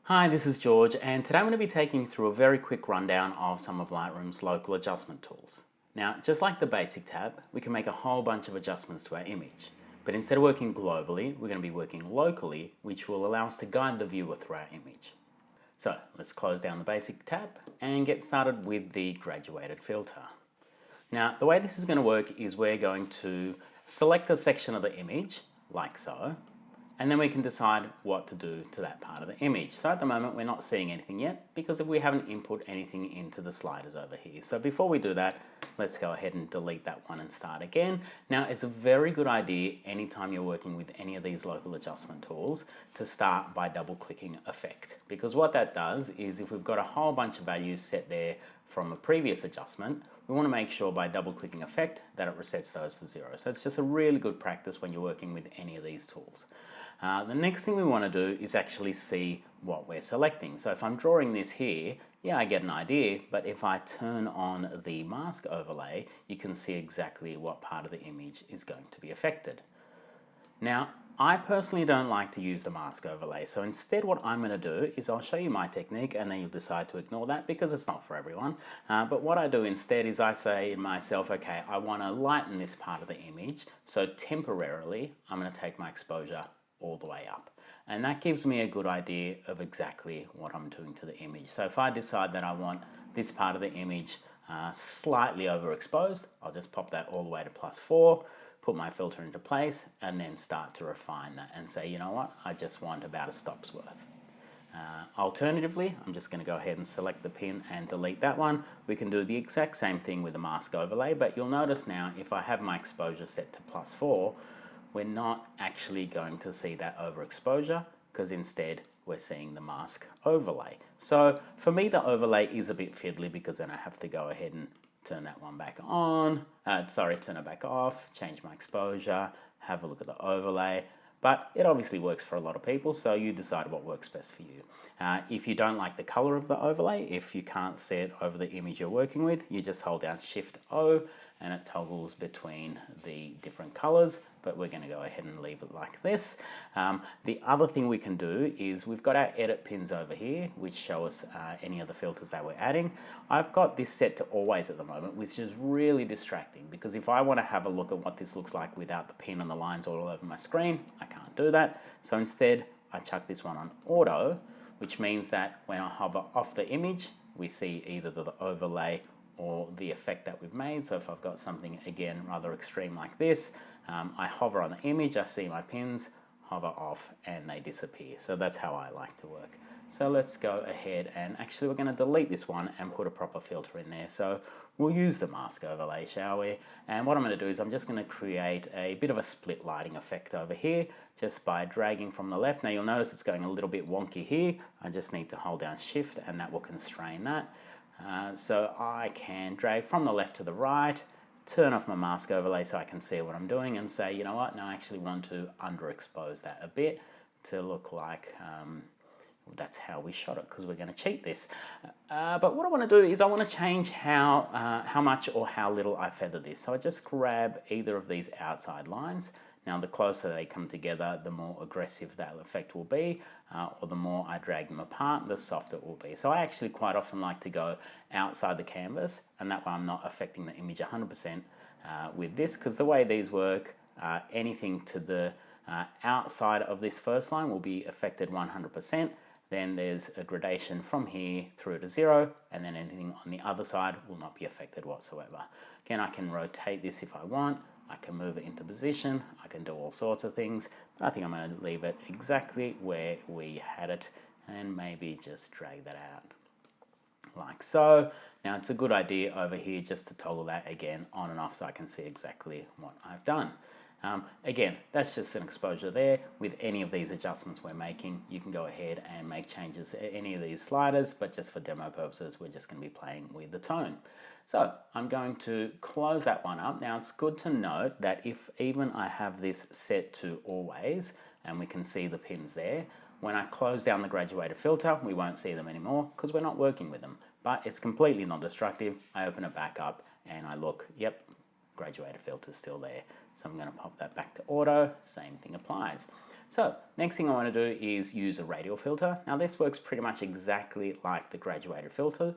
Hi, this is George, and today I'm going to be taking you through a very quick rundown of some of Lightroom's local adjustment tools. Now, just like the basic tab, we can make a whole bunch of adjustments to our image. But instead of working globally, we're going to be working locally, which will allow us to guide the viewer through our image. So let's close down the basic tab and get started with the graduated filter. Now, the way this is going to work is we're going to select a section of the image, like so, and then we can decide what to do to that part of the image. So at the moment, we're not seeing anything yet because we haven't input anything into the sliders over here. So before we do that, let's go ahead and delete that one and start again. Now, it's a very good idea anytime you're working with any of these local adjustment tools to start by double-clicking effect. Because what that does is if we've got a whole bunch of values set there from a previous adjustment, we want to make sure by double-clicking effect that it resets those to 0. So it's just a really good practice when you're working with any of these tools. The next thing we want to do is actually see what we're selecting. So if I'm drawing this here, yeah, I get an idea, but if I turn on the mask overlay, you can see exactly what part of the image is going to be affected. Now, I personally don't like to use the mask overlay, so instead what I'm going to do is I'll show you my technique and then you'll decide to ignore that because it's not for everyone. But what I do instead is I say to myself, okay, I want to lighten this part of the image, so temporarily I'm going to take my exposure all the way up. And that gives me a good idea of exactly what I'm doing to the image. So if I decide that I want this part of the image slightly overexposed, I'll just pop that all the way to +4, put my filter into place, and then start to refine that and say, you know what, I just want about a stop's worth. Alternatively, I'm just going to go ahead and select the pin and delete that one. We can do the exact same thing with the mask overlay, but you'll notice now if I have my exposure set to +4, we're not actually going to see that overexposure because instead we're seeing the mask overlay. So for me, the overlay is a bit fiddly because then I have to go ahead and turn that one back on, turn it back off, change my exposure, have a look at the overlay. But it obviously works for a lot of people, so you decide what works best for you. If you don't like the color of the overlay, if you can't see it over the image you're working with, you just hold down Shift-O and it toggles between the different colors, but we're going to go ahead and leave it like this. The other thing we can do is we've got our edit pins over here, which show us any of the filters that we're adding. I've got this set to always at the moment, which is really distracting because if I want to have a look at what this looks like without the pin and the lines all over my screen, I can't do that. So instead, I chuck this one on auto, which means that when I hover off the image, we see either the overlay or the effect that we've made. So if I've got something, again, rather extreme like this, I hover on the image, I see my pins, hover off, and they disappear. So that's how I like to work. So let's go ahead and actually we're going to delete this one and put a proper filter in there. So we'll use the mask overlay, shall we? And what I'm going to do is I'm just going to create a bit of a split lighting effect over here just by dragging from the left. Now you'll notice it's going a little bit wonky here. I just need to hold down Shift and that will constrain that. So I can drag from the left to the right, turn off my mask overlay so I can see what I'm doing and say, you know what, now I actually want to underexpose that a bit to look like that's how we shot it because we're going to cheat this. But what I want to do is I want to change how much or how little I feather this. So I just grab either of these outside lines. Now the closer they come together, the more aggressive that effect will be, or the more I drag them apart, the softer it will be. So I actually quite often like to go outside the canvas, and that way I'm not affecting the image 100% with this, because the way these work, anything to the outside of this first line will be affected 100%. Then there's a gradation from here through to 0, and then anything on the other side will not be affected whatsoever. Again, I can rotate this if I want. I can move it into position, I can do all sorts of things, but I think I'm going to leave it exactly where we had it and maybe just drag that out like so. Now it's a good idea over here just to toggle that again on and off so I can see exactly what I've done. Again, that's just an exposure there. With any of these adjustments we're making, you can go ahead and make changes to any of these sliders, but just for demo purposes, we're just going to be playing with the tone. So I'm going to close that one up. Now it's good to note that if even I have this set to always, and we can see the pins there, when I close down the graduated filter, we won't see them anymore because we're not working with them. But it's completely non-destructive. I open it back up and I look, yep, graduated filter is still there. So I'm going to pop that back to auto, same thing applies. So next thing I want to do is use a radial filter. Now this works pretty much exactly like the graduated filter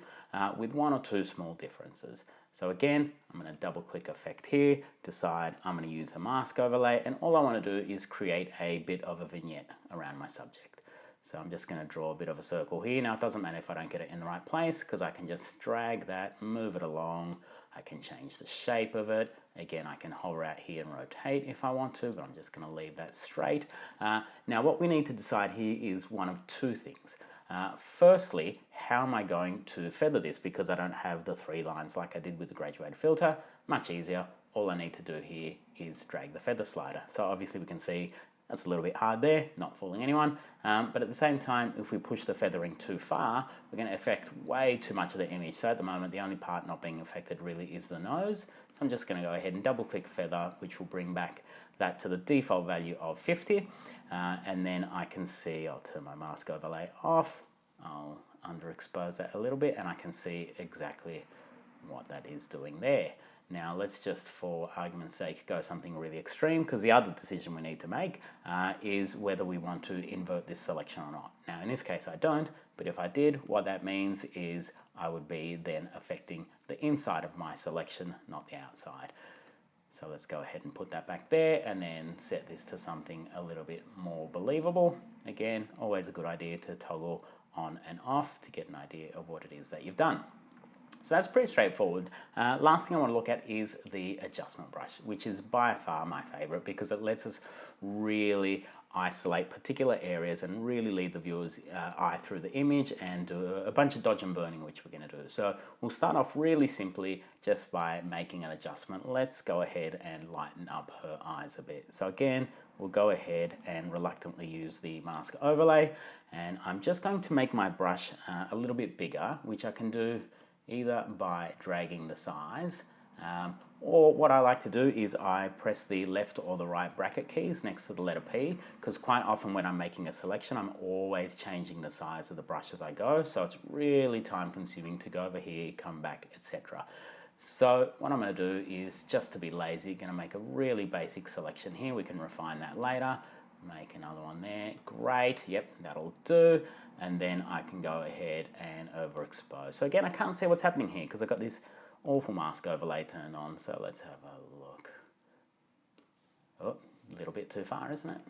with one or two small differences. So again, I'm going to double click effect here, decide I'm going to use a mask overlay, and all I want to do is create a bit of a vignette around my subject. So I'm just going to draw a bit of a circle here. Now it doesn't matter if I don't get it in the right place because I can just drag that, move it along. I can change the shape of it. Again, I can hover out here and rotate if I want to, but I'm just going to leave that straight. Now what we need to decide here is one of two things. Firstly, how am I going to feather this, because I don't have the 3 lines like I did with the graduated filter? Much easier. All I need to do here is drag the feather slider. So obviously we can see that's a little bit hard there, not fooling anyone. But at the same time, if we push the feathering too far, we're going to affect way too much of the image. So at the moment, the only part not being affected really is the nose. So I'm just going to go ahead and double click feather, which will bring back that to the default value of 50. And then I can see, I'll turn my mask overlay off. I'll underexpose that a little bit and I can see exactly what that is doing there. Now let's just, for argument's sake, go something really extreme, because the other decision we need to make is whether we want to invert this selection or not. Now in this case I don't, but if I did, what that means is I would be then affecting the inside of my selection, not the outside. So let's go ahead and put that back there and then set this to something a little bit more believable. Again, always a good idea to toggle on and off to get an idea of what it is that you've done. So that's pretty straightforward. Last thing I want to look at is the adjustment brush, which is by far my favorite because it lets us really isolate particular areas and really lead the viewer's eye through the image and do a bunch of dodge and burning, which we're going to do. So we'll start off really simply just by making an adjustment. Let's go ahead and lighten up her eyes a bit. So again, we'll go ahead and reluctantly use the mask overlay, and I'm just going to make my brush a little bit bigger, which I can do either by dragging the size, or what I like to do is I press the left or the right bracket keys next to the letter P, because quite often when I'm making a selection, I'm always changing the size of the brush as I go, so it's really time consuming to go over here, come back, etc. So what I'm going to do is, just to be lazy, going to make a really basic selection here. We can refine that later. Make another one there. Great. Yep, that'll do. And then I can go ahead and overexpose. So again, I can't see what's happening here because I've got this awful mask overlay turned on. So let's have a look. Oh, a little bit too far, isn't it?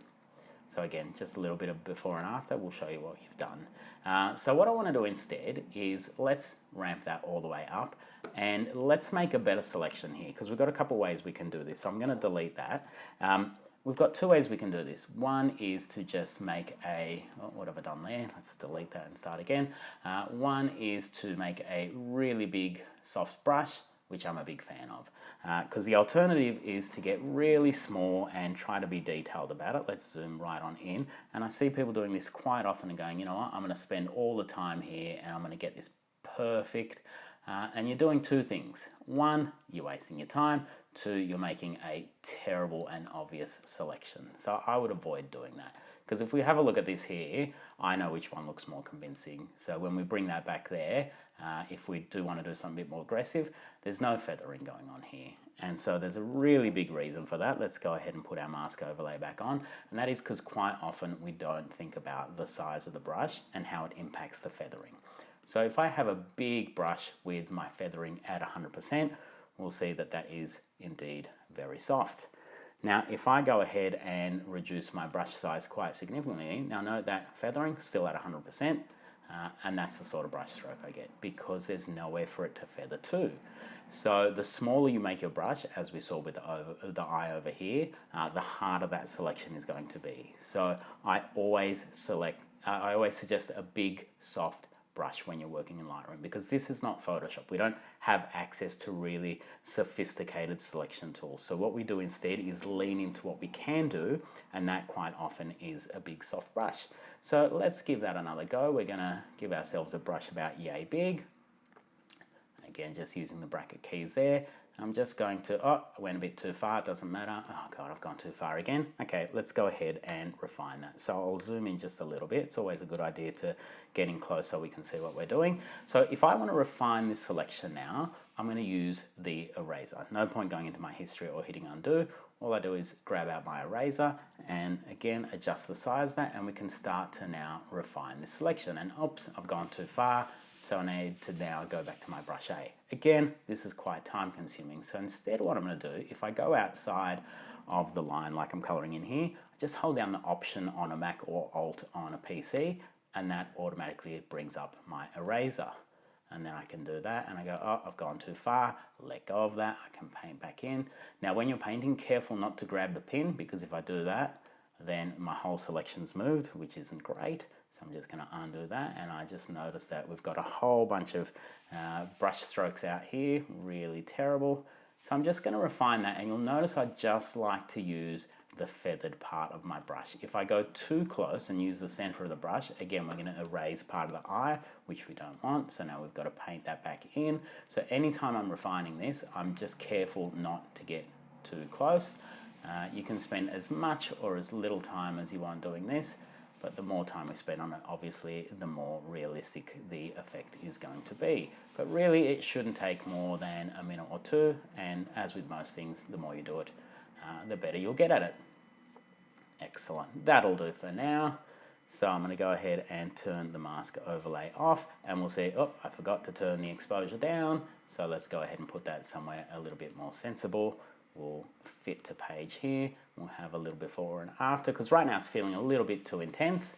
So again, just a little bit of before and after will show you what you've done. So what I want to do instead is let's ramp that all the way up and let's make a better selection here, because we've got a couple ways we can do this. So I'm going to delete that. We've got two ways we can do this. One is to just make a, oh, what have I done there? Let's delete that and start again. One is to make a really big soft brush, which I'm a big fan of, because the alternative is to get really small and try to be detailed about it. Let's zoom right on in. And I see people doing this quite often and going, you know what, I'm going to spend all the time here and I'm going to get this perfect. And you're doing two things. One, you're wasting your time. Two, you're making a terrible and obvious selection. So I would avoid doing that, because if we have a look at this here, I know which one looks more convincing. So when we bring that back there, if we do want to do something a bit more aggressive, there's no feathering going on here. And so there's a really big reason for that. Let's go ahead and put our mask overlay back on. And that is because quite often we don't think about the size of the brush and how it impacts the feathering. So if I have a big brush with my feathering at 100%, we'll see that that is indeed very soft. Now, if I go ahead and reduce my brush size quite significantly, now note that feathering still at 100%, and that's the sort of brush stroke I get, because there's nowhere for it to feather to. So the smaller you make your brush, as we saw with the eye over here, the harder that selection is going to be. So I always suggest a big, soft brush when you're working in Lightroom, because this is not Photoshop. We don't have access to really sophisticated selection tools. So what we do instead is lean into what we can do, and that quite often is a big soft brush. So let's give that another go. We're gonna give ourselves a brush about yay big. Again, just using the bracket keys there. I'm just going to, oh, I went a bit too far, it doesn't matter. Oh God, I've gone too far again. Okay, let's go ahead and refine that. So I'll zoom in just a little bit. It's always a good idea to get in close so we can see what we're doing. So if I want to refine this selection now, I'm going to use the eraser. No point going into my history or hitting undo. all I do is grab out my eraser and again adjust the size of that, and we can start to now refine this selection. And oops, I've gone too far, so I need to now go back to my brush A. Again, this is quite time consuming, so instead what I'm going to do, if I go outside of the line like I'm colouring in here, I just hold down the Option on a Mac or Alt on a PC, and that automatically brings up my eraser. And then I can do that and I go, oh, I've gone too far, let go of that, I can paint back in. Now when you're painting, careful not to grab the pin, because if I do that, then my whole selection's moved, which isn't great. So I'm just going to undo that, and I just noticed that we've got a whole bunch of brush strokes out here, really terrible. So I'm just going to refine that, and you'll notice I just like to use the feathered part of my brush. If I go too close and use the center of the brush, again, we're going to erase part of the eye, which we don't want. So now we've got to paint that back in. So anytime I'm refining this, I'm just careful not to get too close. You can spend as much or as little time as you want doing this, but the more time we spend on it, obviously, the more realistic the effect is going to be. But really, it shouldn't take more than a minute or two, and as with most things, the more you do it, the better you'll get at it. Excellent. That'll do for now. So I'm going to go ahead and turn the mask overlay off, and we'll see, oh, I forgot to turn the exposure down. So let's go ahead and put that somewhere a little bit more sensible. We'll fit to page here. We'll have a little before and after, because right now it's feeling a little bit too intense.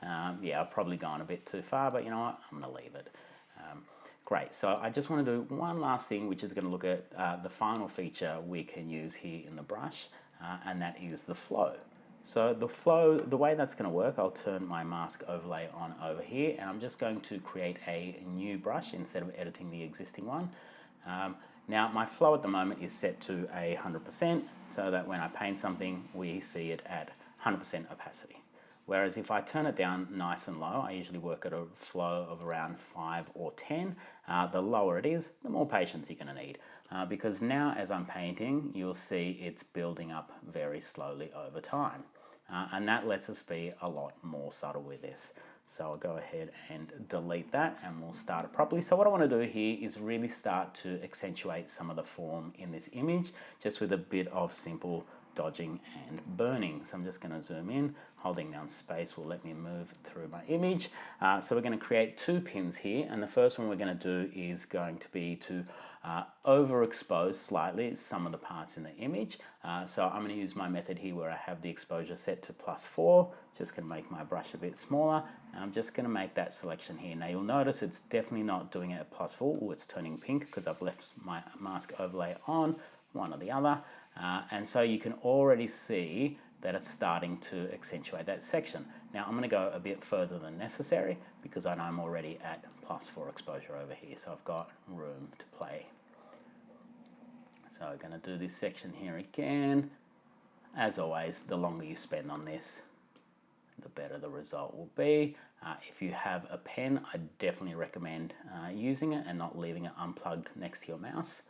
Yeah, I've probably gone a bit too far, but you know what? I'm going to leave it. Great, so I just want to do one last thing, which is going to look at the final feature we can use here in the brush, and that is the flow. So the flow, the way that's going to work, I'll turn my mask overlay on over here, and I'm just going to create a new brush instead of editing the existing one. Now my flow at the moment is set to 100%, so that when I paint something, we see it at 100% opacity. Whereas if I turn it down nice and low, I usually work at a flow of around 5 or 10. The lower it is, the more patience you're going to need. Because now as I'm painting, you'll see it's building up very slowly over time. And that lets us be a lot more subtle with this. So I'll go ahead and delete that, and we'll start it properly. So what I want to do here is really start to accentuate some of the form in this image, just with a bit of simple dodging and burning. So I'm just going to zoom in. Holding down space will let me move through my image. So we're going to create 2 pins here, and the first one we're going to do is going to be to overexpose slightly some of the parts in the image. So I'm going to use my method here where I have the exposure set to +4. Just going to make my brush a bit smaller, and I'm just going to make that selection here. Now you'll notice it's definitely not doing it at +4. Ooh, it's turning pink because I've left my mask overlay on, one or the other. And so you can already see that it's starting to accentuate that section. Now I'm going to go a bit further than necessary because I know I'm already at +4 exposure over here, so I've got room to play. So we're going to do this section here again. As always, the longer you spend on this, the better the result will be. If you have a pen, I definitely recommend using it and not leaving it unplugged next to your mouse.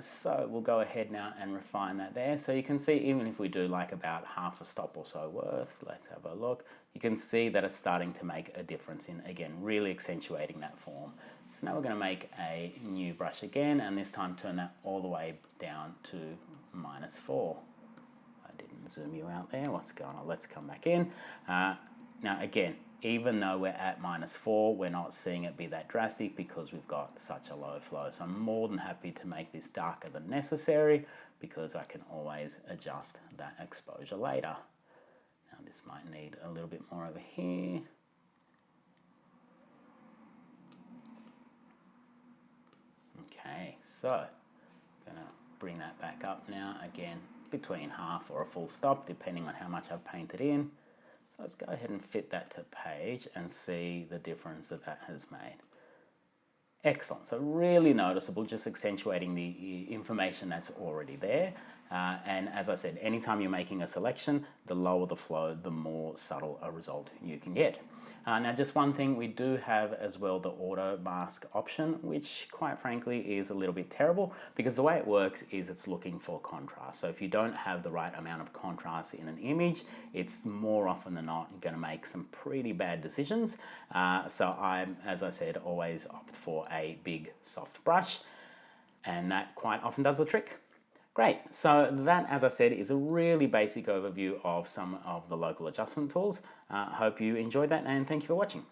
So we'll go ahead now and refine that there. So you can see, even if we do like about half a stop or so worth, let's have a look, you can see that it's starting to make a difference in, again, really accentuating that form. So now we're going to make a new brush again, and this time turn that all the way down to -4. I didn't zoom you out there. What's going on? Let's come back in. Now again, even though we're at -4, we're not seeing it be that drastic because we've got such a low flow. So I'm more than happy to make this darker than necessary because I can always adjust that exposure later. Now this might need a little bit more over here. Okay, so I'm going to bring that back up now, again, between half or a full stop, depending on how much I've painted in. Let's go ahead and fit that to page and see the difference that that has made. Excellent, so really noticeable, just accentuating the information that's already there. And as I said, anytime you're making a selection, the lower the flow, the more subtle a result you can get. Now just one thing, we do have as well the auto mask option, which quite frankly is a little bit terrible because the way it works is it's looking for contrast. So if you don't have the right amount of contrast in an image, it's more often than not going to make some pretty bad decisions. So I'm, as I said, always opt for a big soft brush, and that quite often does the trick. Great, so that, as I said, is a really basic overview of some of the local adjustment tools. Hope you enjoyed that, and thank you for watching.